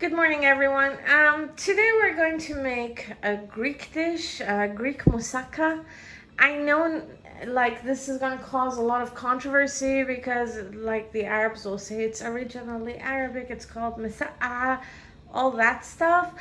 Good morning, everyone. Today we're going to make a Greek dish, Greek moussaka. I know, this is going to cause a lot of controversy because, the Arabs will say it's originally Arabic. It's called moussaka, all that stuff.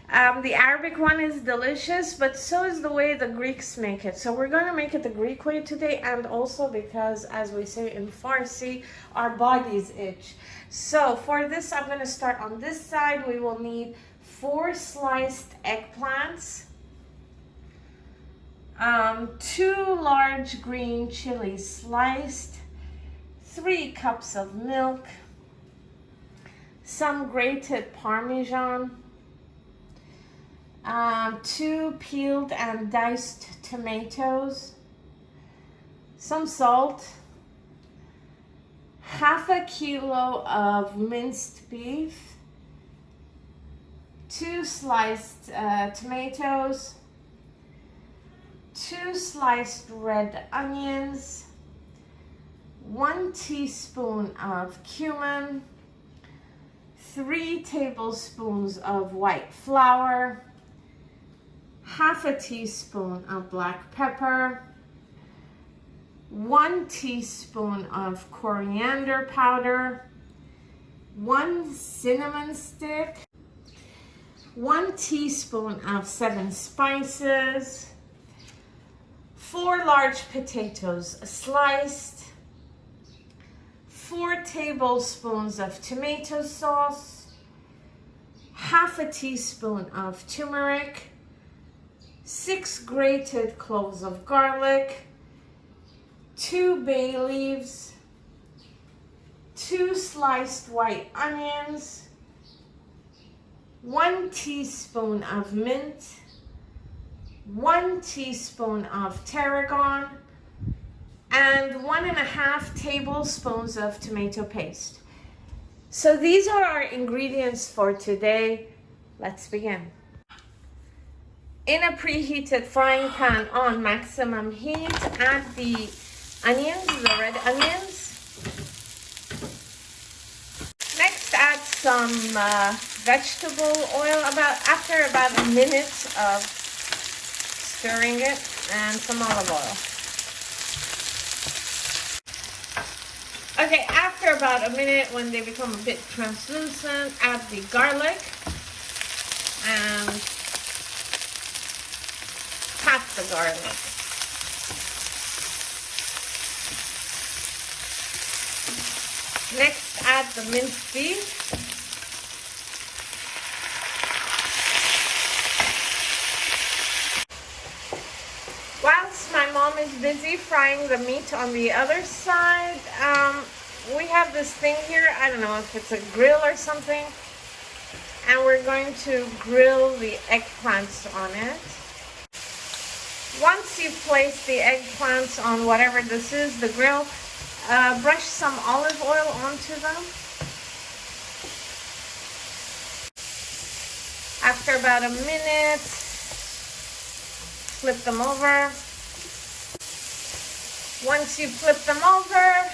The Arabic one is delicious, but so is the way the Greeks make it. So we're going to make it the Greek way today, and also because, as we say in Farsi, our bodies itch. So for this, I'm going to start on this side. We will need 4 sliced eggplants, 2 large green chilies sliced, 3 cups of milk, some grated parmesan, 2 peeled and diced tomatoes, some salt, half a kilo of minced beef, 2 sliced tomatoes, 2 sliced red onions, 1 teaspoon of cumin, 3 tablespoons of white flour, half a teaspoon of black pepper, 1 teaspoon of coriander powder, 1 cinnamon stick, 1 teaspoon of 7 spices, 4 large potatoes sliced, 4 tablespoons of tomato sauce, half a teaspoon of turmeric, 6 grated cloves of garlic, 2 bay leaves, 2 sliced white onions, 1 teaspoon of mint, 1 teaspoon of tarragon, and 1.5 tablespoons of tomato paste. So these are our ingredients for today. Let's begin. In a preheated frying pan on maximum heat, add the onions, the red onions. Next, add some vegetable oil after about a minute of stirring it, and some olive oil. Okay, after about a minute, when they become a bit translucent, add the garlic and half the garlic. Next, add the minced beef. Whilst my mom is busy frying the meat on the other side, we have this thing here, I don't know if it's a grill or something, and we're going to grill the eggplants on it. Once you place the eggplants on whatever this is, the grill, brush some olive oil onto them. After about a minute, flip them over. Once you flip them over,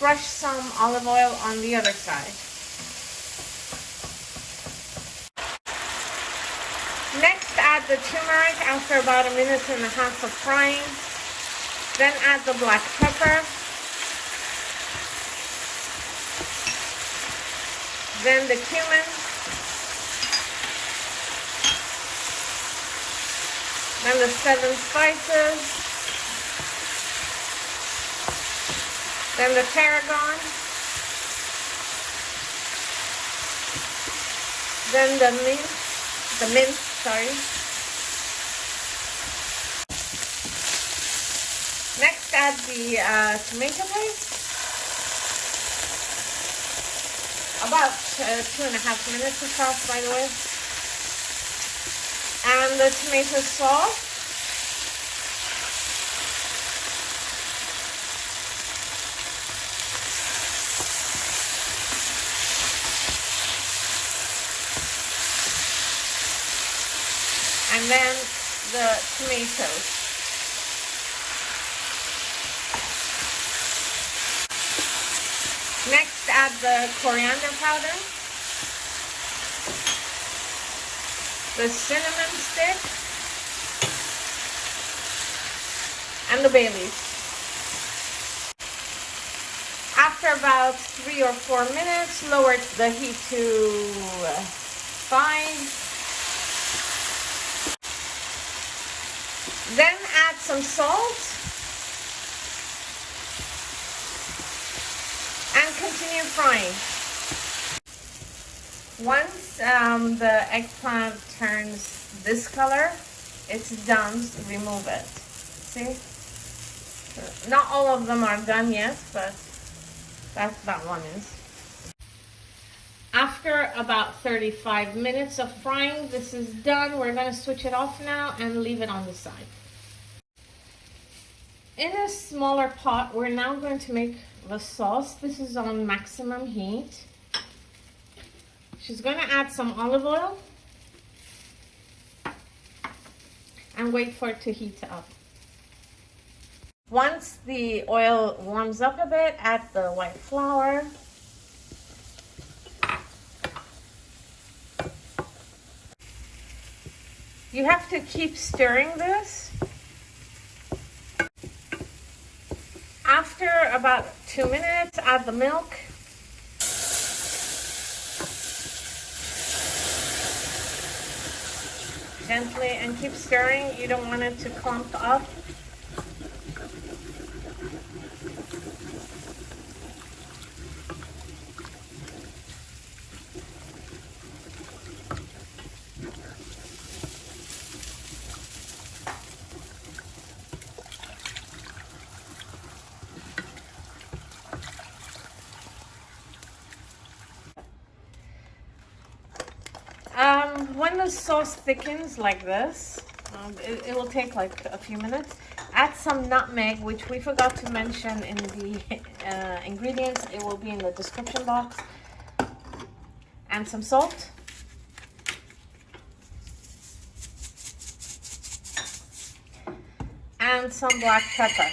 brush some olive oil on the other side. Next, add the turmeric after about a minute and a half of frying. Then add the black pepper. Then the cumin. Then the 7 spices. Then the tarragon. Then the mint, sorry. Next, add the tomato paste. About 2.5 minutes of sauce, by the way. And the tomato sauce. And then the tomatoes. Next, add the coriander powder. the cinnamon stick, and the bay leaf. After about 3 or 4 minutes, lower the heat to 5. Then add some salt and continue frying. Once the eggplant turns this color, it's done. Remove it. See? Not all of them are done yet, but that one is. After about 35 minutes of frying, this is done. We're going to switch it off now and leave it on the side. In a smaller pot, we're now going to make the sauce. This is on maximum heat. She's going to add some olive oil and wait for it to heat up. Once the oil warms up a bit, add the white flour. You have to keep stirring this. After about 2 minutes, add the milk. Gently, and keep stirring. You don't want it to clump up. When the sauce thickens like this, it will take like a few minutes. Add some nutmeg, which we forgot to mention in the ingredients. It will be in the description box. And some salt. And some black pepper.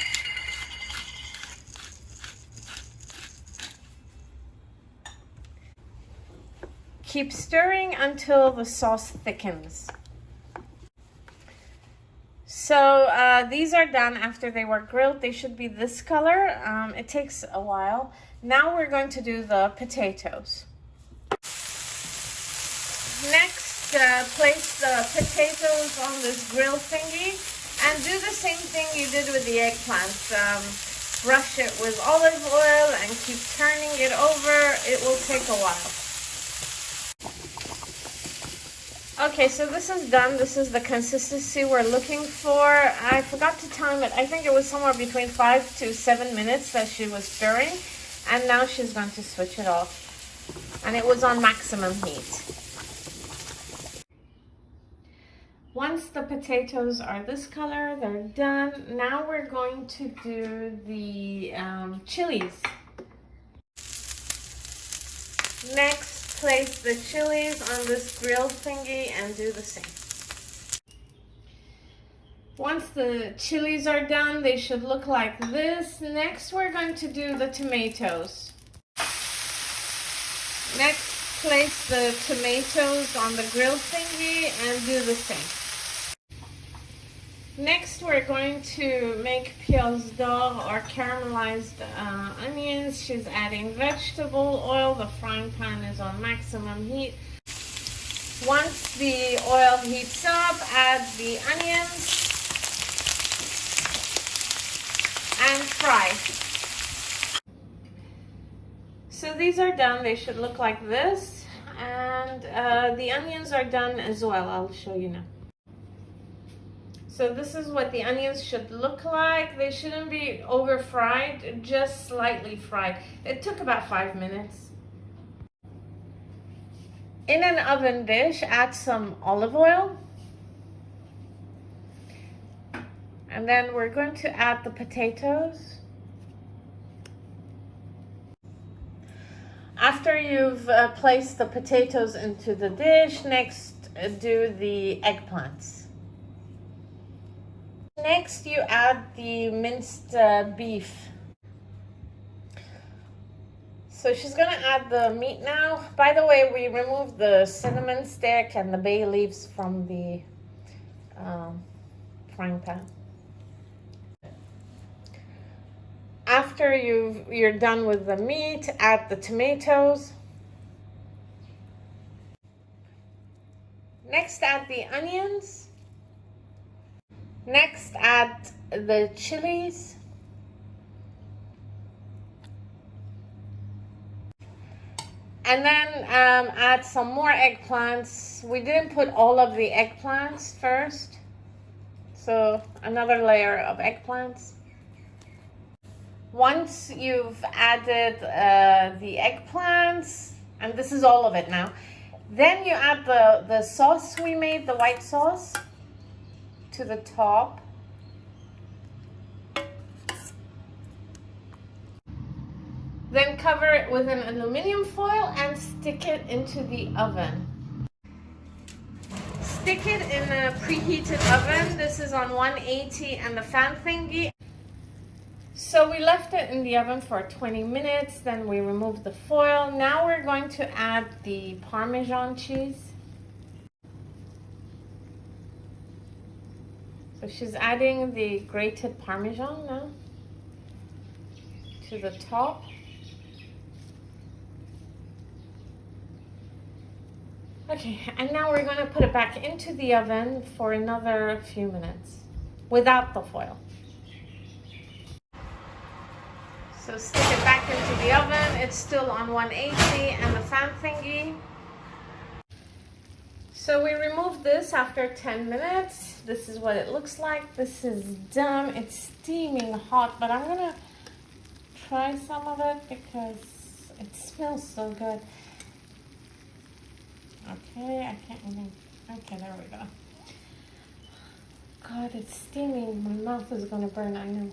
Keep stirring until the sauce thickens. So these are done after they were grilled. They should be this color. It takes a while. Now we're going to do the potatoes. Next, place the potatoes on this grill thingy and do the same thing you did with the eggplants. Brush it with olive oil and keep turning it over. It will take a while. Okay, so this is done. This is the consistency we're looking for. I forgot to time it. I think it was somewhere between 5 to 7 minutes that she was stirring. And now she's going to switch it off. And it was on maximum heat. Once the potatoes are this color, they're done. Now we're going to do the chilies. Next, place the chilies on this grill thingy and do the same. Once the chilies are done, they should look like this. Next, we're going to do the tomatoes. Next, place the tomatoes on the grill thingy and do the same. Next, we're going to make pièces d'or or caramelized onions. She's adding vegetable oil. The frying pan is on maximum heat. Once the oil heats up, add the onions and fry. So these are done. They should look like this. And the onions are done as well. I'll show you now. So this is what the onions should look like. They shouldn't be over fried, just slightly fried. It took about 5 minutes. In an oven dish, add some olive oil. And then we're going to add the potatoes. After you've placed the potatoes into the dish, next do the eggplants. Next, you add the minced beef. So So she's gonna add the meat now. By the way, we removed the cinnamon stick and the bay leaves from the frying pan. After you're done with the meat, add the tomatoes. Next, add the onions. Next, add the chilies. And then add some more eggplants. We didn't put all of the eggplants first. So another layer of eggplants. Once you've added the eggplants, and this is all of it now, then you add the sauce we made, the white sauce, to the top. Then cover it with an aluminum foil and stick it into the oven. Stick it in a preheated oven. This is on 180 and the fan thingy. So we left it in the oven for 20 minutes, then we removed the foil. Now we're going to add the Parmesan cheese. So she's adding the grated Parmesan now to the top. Okay, and now we're going to put it back into the oven for another few minutes without the foil. So stick it back into the oven. It's still on 180 and the fan thingy. So we removed this after 10 minutes. This is what it looks like. This is done. It's steaming hot, but I'm gonna try some of it because it smells so good. Okay, I can't even, okay, there we go. God, it's steaming. My mouth is gonna burn, I know.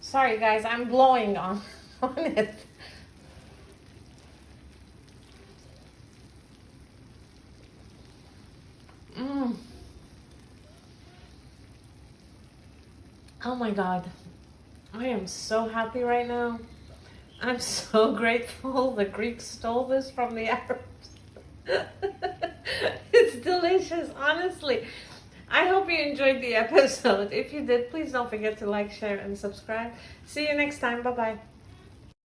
Sorry guys, I'm blowing on it. Oh my God, I am so happy right now. I'm so grateful the Greeks stole this from the Arabs. It's delicious, honestly. I hope you enjoyed the episode. If you did, please don't forget to like, share, and subscribe. See you next time. Bye-bye.